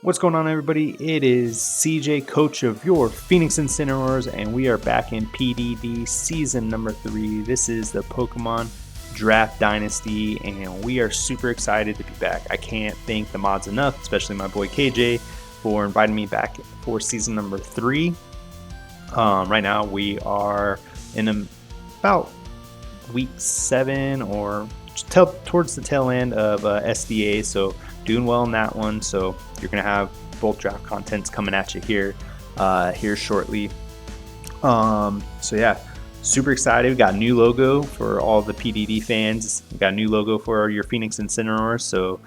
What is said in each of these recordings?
What's going on, everybody? It is CJ, coach of your Phoenix Incineroars, and we are back in PDD season number 3. This is the Pokemon Draft Dynasty, and we are super excited to be back. I can't thank the mods enough, especially my boy KJ, for inviting me back for season number 3. Right now, we are in about week 7 or towards the tail end of SDA, so doing well in that one. So you're gonna have both draft contents coming at you here shortly. So yeah, super excited. We got a new logo for all the PDD fans. We got a new logo for your Phoenix Incineroar. So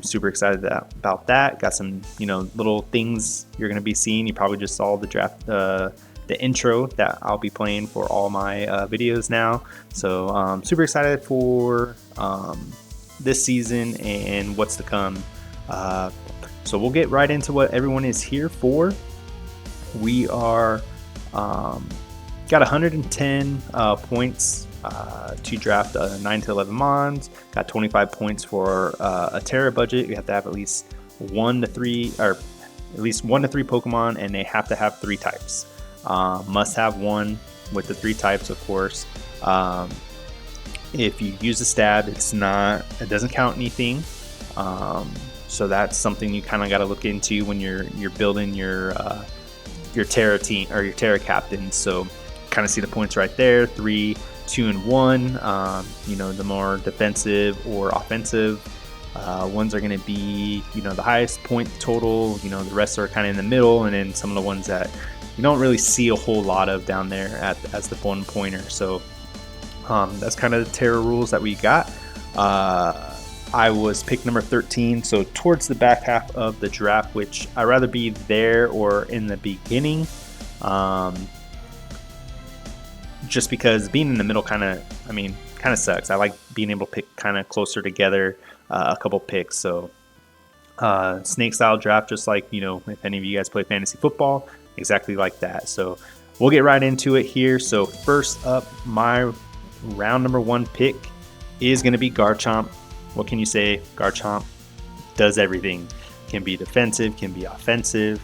super excited about that. Got some little things you're gonna be seeing. You probably just saw the draft. The intro that I'll be playing for all my videos now. So super excited for this season and what's to come. So we'll get right into what everyone is here for. We are got 110 points to draft 9 to 11 mons. Got 25 points for a Terra budget. You have to have at least 1 to 3 Pokemon, and they have to have 3 types. Must have 1 with the 3 types, of course. If you use a stab, it doesn't count anything. So that's something you kind of got to look into when you're building your Terra team or your Terra captain. So kind of see the points right there: 3, 2, and 1. The more defensive or offensive ones are going to be the highest point total. The rest are kind of in the middle, and then some of the ones that you don't really see a whole lot of down there as the 1 pointer. So that's kind of the Terra rules that we got. I was pick number 13, so towards the back half of the draft, which I'd rather be there or in the beginning. Just because being in the middle kind of sucks. I like being able to pick kind of closer together, a couple picks. So snake style draft, just like if any of you guys play fantasy football, exactly like that. So we'll get right into it here. So first up, my round number 1 pick is going to be Garchomp. What can you say? Garchomp does everything. Can be defensive, can be offensive,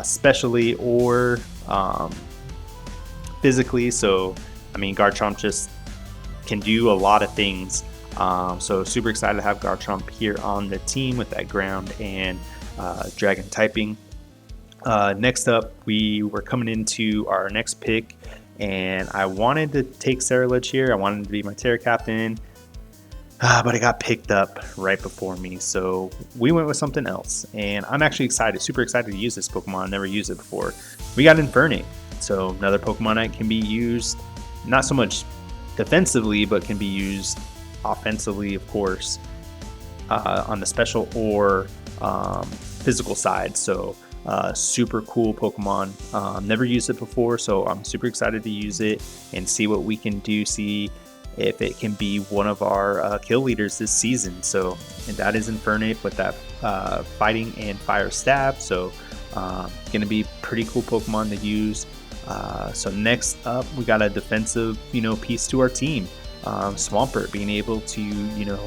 specially or physically. So Garchomp just can do a lot of things. So super excited to have Garchomp here on the team with that ground and dragon typing. Next up, we were coming into our next pick, and I wanted to take Ceruledge here. I wanted to be my Terra captain, but it got picked up right before me. So we went with something else, and I'm actually super excited to use this Pokemon. I never used it before. We got Infernape. So another Pokemon that can be used not so much defensively, but can be used offensively, of course, on the special or physical side. So super cool Pokemon. Never used it before, so I'm super excited to use it and see what we can do. See if it can be one of our kill leaders this season. So, and that is Infernape with that fighting and fire stab. So gonna be pretty cool Pokemon to use. So next up, we got a defensive piece to our team. Swampert being able to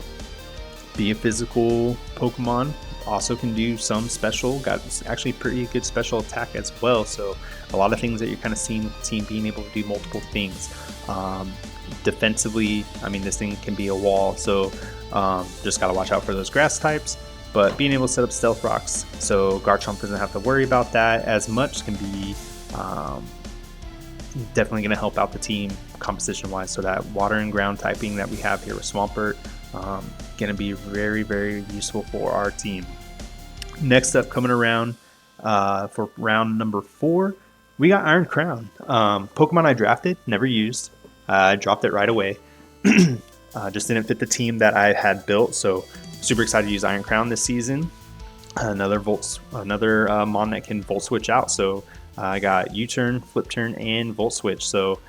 be a physical Pokemon. Also can do some special, got actually pretty good special attack as well. So a lot of things that you're kind of seeing with the team being able to do multiple things. Defensively, this thing can be a wall, so just gotta watch out for those grass types. But being able to set up stealth rocks, so Garchomp doesn't have to worry about that as much, can be definitely going to help out the team composition wise. So that water and ground typing that we have here with Swampert, going to be very, very useful for our team. Next up, coming around for round number 4, we got Iron Crown. Pokemon I drafted, never used. I dropped it right away. Just didn't fit the team that I had built. So super excited to use Iron Crown this season. Another Mon that can Volt Switch out. So I got U-turn, flip turn, and Volt Switch. So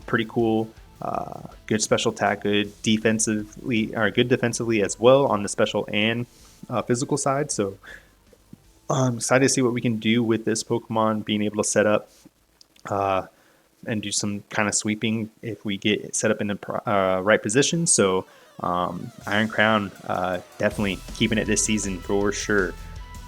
pretty cool. Good special attack, good defensively as well on the special and physical side. So I'm excited to see what we can do with this Pokemon, being able to set up and do some kind of sweeping if we get set up in the right position. So Iron Crown, definitely keeping it this season for sure.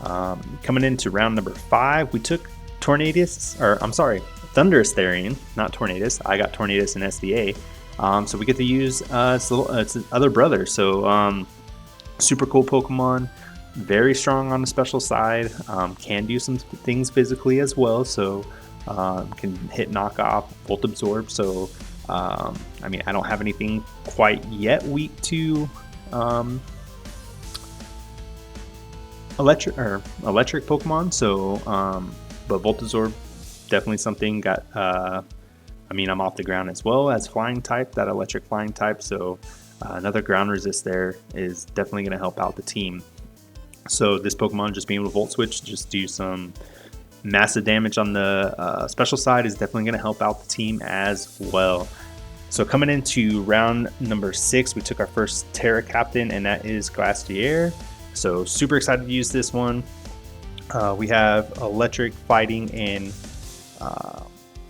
Coming into round number 5, we took Thunderous Therian, not Tornadus. I got Tornadus in SDA. So we get to use its other brother. So super cool Pokemon. Very strong on the special side. Can do some things physically as well. So can hit knockoff, Volt Absorb. So I mean, I don't have anything quite yet weak to electric Pokemon. So but Volt Absorb, definitely something. I mean, I'm off the ground as well as flying type, that electric flying type. So another ground resist there is definitely going to help out the team. So this Pokemon just being able to Volt Switch, just do some massive damage on the special side is definitely going to help out the team as well. So coming into round number 6, we took our first Terra Captain, and that is Glastrier. So super excited to use this one. We have Electric, Fighting, and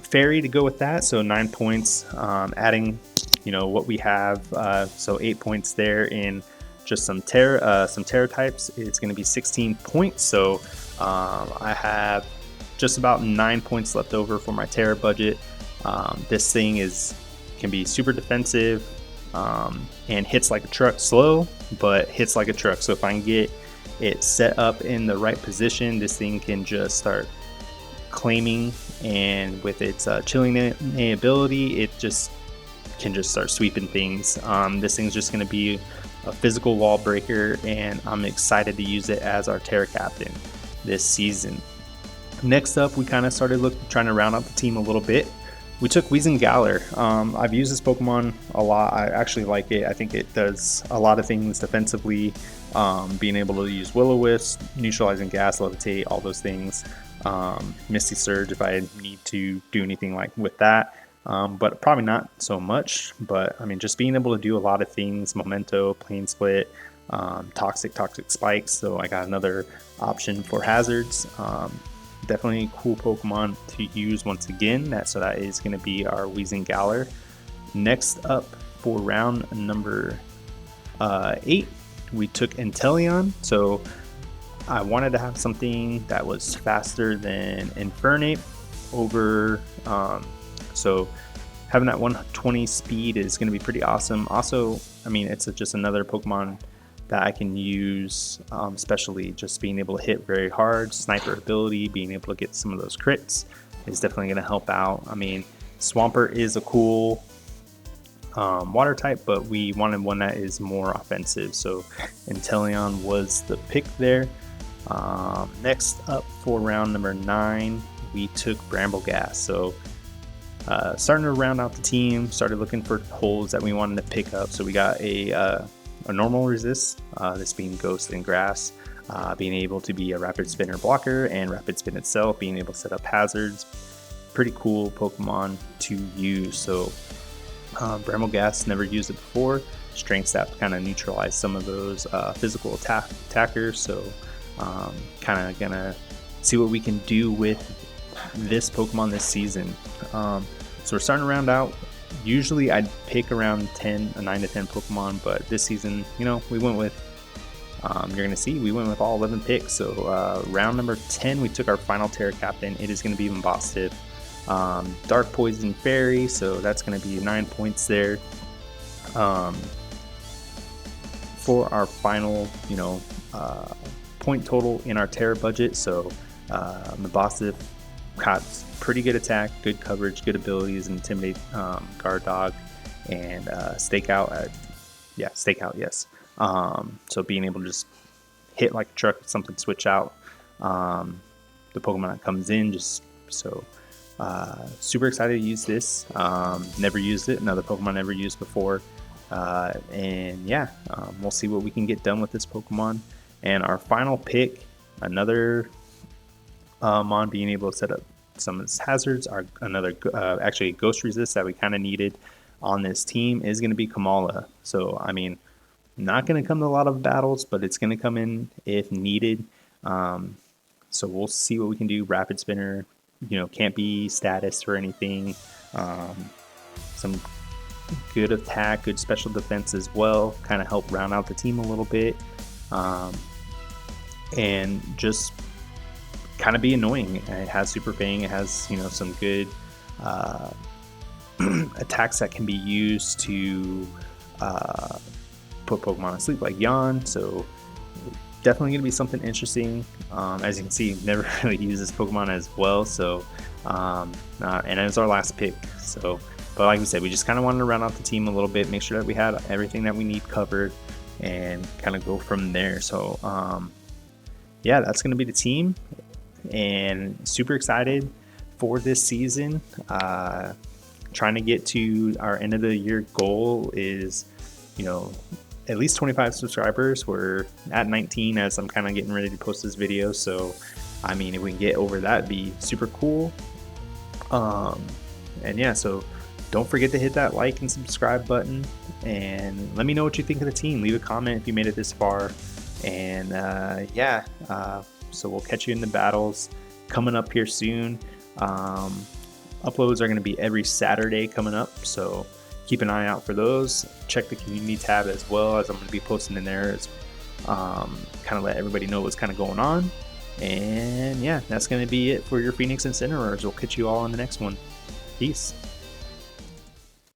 Fairy to go with that. So 9 points, adding, what we have. So 8 points there in just some Terra types. It's going to be 16 points. So I have just about 9 points left over for my Terra budget. This thing can be super defensive and hits like a truck. Slow, but hits like a truck. So if I can get it set up in the right position, this thing can just start claiming, and with its chilling ability, it can just start sweeping things. This thing's just going to be a physical wall breaker, and I'm excited to use it as our Terra Captain this season. Next up, we kind of started trying to round out the team a little bit. We took Weezing. I've used this Pokemon a lot. I actually like it. I think it does a lot of things defensively. Being able to use Will-O-Wisp, neutralizing gas, levitate, all those things. Misty Surge if I need to do anything like with that. But probably not so much. But I mean, just being able to do a lot of things. Memento, Plane Split, Toxic Spikes. So I got another option for hazards. Definitely a cool Pokemon to use once again. So that is going to be our Weezing. Next up for round number 8, we took Inteleon. So I wanted to have something that was faster than Infernape over. So having that 120 speed is going to be pretty awesome. Also, I mean, it's just another Pokemon that I can use, especially just being able to hit very hard. Sniper ability, being able to get some of those crits is definitely going to help out. I mean, Swampert is a cool water type, but we wanted one that is more offensive. So Inteleon was the pick there. Next up for round number 9, we took Brambleghast. So starting to round out the team, started looking for holes that we wanted to pick up. So we got a normal resist, this being Ghost and Grass, being able to be a Rapid Spinner blocker, and Rapid Spin itself being able to set up hazards. Pretty cool Pokemon to use. So Brambleghast, never used it before. Strength Sap kind of neutralize some of those physical attackers. So kind of gonna see what we can do with this Pokemon this season. So we're starting to round out. Usually I'd pick around 9 to 10 Pokemon, but this season, we went with, you're going to see, we went with all 11 picks. So round number 10, we took our final Terra Captain. It is going to be Bombastic. Dark Poison Fairy, so that's going to be 9 points there. For our final, point total in our Terra budget. So Bombastic got pretty good attack, good coverage, good abilities, Intimidate, Guard Dog, and Stakeout. Stakeout, yes. So being able to just hit like a truck, something switch out. The Pokemon that comes in, super excited to use this. Never used it, another Pokemon never used before. We'll see what we can get done with this Pokemon. And our final pick, another Mon being able to set up some of its hazards, actually Ghost Resist that we kind of needed on this team is going to be Komala. So I mean, not going to come to a lot of battles, but it's going to come in if needed. So we'll see what we can do. Rapid Spinner, can't be status or anything. Some good attack, good special defense as well, kind of help round out the team a little bit. and just kind of be annoying. It has Super Fang. It has, you know, some good attacks that can be used to put Pokemon to sleep, like Yawn. So definitely going to be something interesting. As you can see, never really used this Pokemon as well. So and it's our last pick. So, but like we said, we just kind of wanted to round out the team a little bit, make sure that we had everything that we need covered, and kind of go from there. So yeah, that's going to be the team, and super excited for this season. Trying to get to our end of the year goal is, you know, at least 25 subscribers. We're at 19 as I'm kind of getting ready to post this video. So, I mean, if we can get over that, it'd be super cool. And yeah, so don't forget to hit that like and subscribe button, and let me know what you think of the team. Leave a comment if you made it this far. And yeah, so we'll catch you in the battles coming up here soon. Uploads are going to be every Saturday coming up, so keep an eye out for those. Check the community tab as well, as I'm going to be posting in there, kind of let everybody know what's kind of going on. And yeah, that's going to be it for your Phoenix Incineroars. We'll catch you all in the next one. Peace.